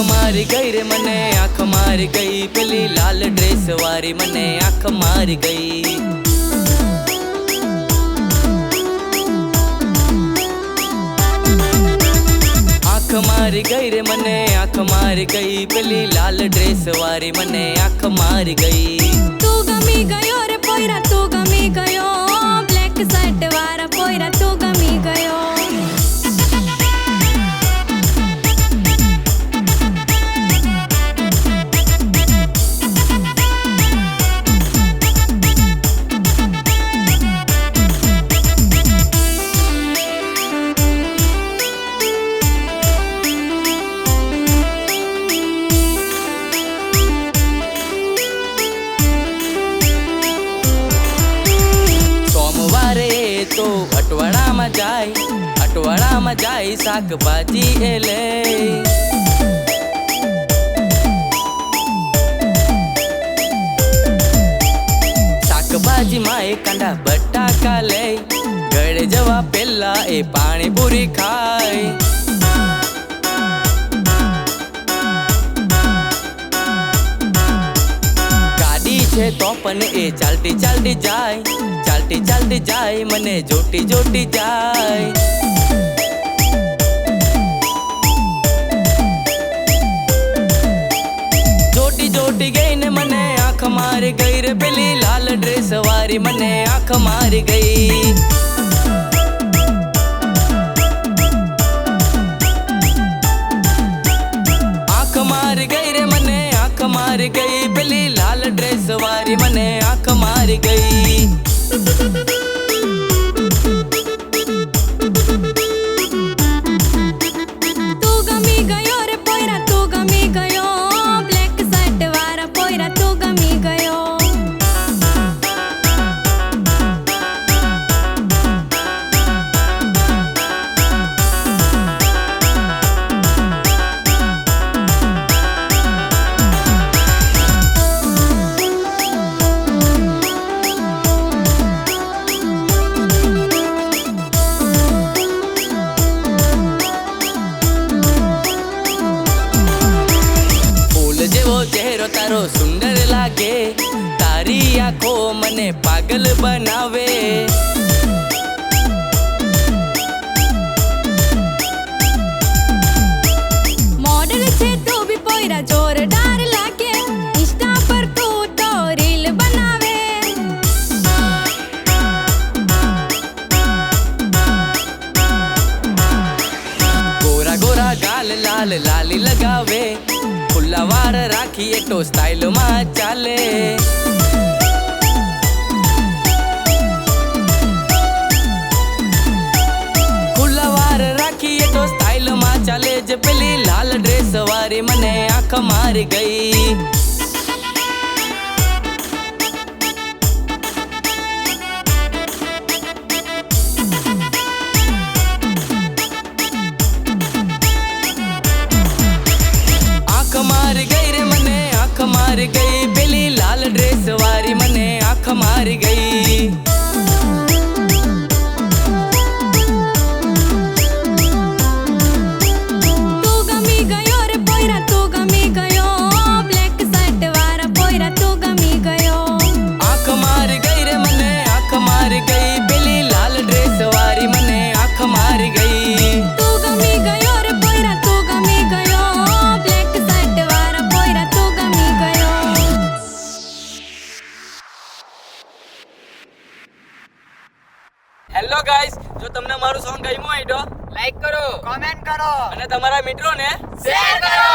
मारी गई रे मने आँख मारी गई, पेली लाल ड्रेस वारी मने आँख मारी गई। आँख मारी गई रे मने आँख मारी गई, पेली लाल ड्रेस वारी मने आँख मारी गई। तू गमी गयो रे पोयरा तू गमी गयो, ब्लैक शर्ट वाला पोयरा तू गमी गयो। तो अटवाड़ा में जाए शाकभाजी ए ले। शाकभाजी माए कांदा बटाका ले, गळे जवा पेला ए पाणी पूरी खाए। गाड़ी छे तो पण ए चालती चालती जाए, चालती चालती जाए मने जोटी जोटी जाए। जोटी जोटी गई ने मने आँख मारी गई रे, पेली लाल ड्रेस वारी मने आँख मारी गई। आँख मारी गई रे मने आँख मारी गई, पेली लाल ड्रेस वारी मने आँख मारी गई। तू गमी गयो रे पोयरा तू गमी गयो, ब्लैक शर्ट वाला पोयरा तू गमी गयो। चेहरो तारो सुंदर लागे, तारी आँखों मने पागल बनावे। मॉडल छे तू भी पोयरा जोरदार लागे, इंस्टा पर तू तो रील बनावे। गोरा गोरा गाल लाल लाली लगावे, खुला वार राखी तो स्टाइल में चाले। खुला वार राखी तो स्टाइल में चाले, जे पेली लाल ड्रेस वारी मने आँख मारी गई। मारी गई रे मने आँख मारी गई, पेली लाल ड्रेस वारी मने आँख मारी गई। तू गमी गयो रे पोयरा तू गमी गयो, ब्लैक शर्ट वाला पोयरा तू गमी गयो। आँख मारी गई रे मने आँख मारी गई, पेली लाल ड्रेस वारी मने आँख मारी गई। तू गमी गयो रे पोयरा तू गमी गयो, ब्लैक शर्ट वाला पोयरा तू गमी गयो। હેલો ગાઈસ, જો તમને મારું સોંગ ગમ્યું હોય તો લાઈક કરો, કમેન્ટ કરો અને તમારા મિત્રોને શેર કરો।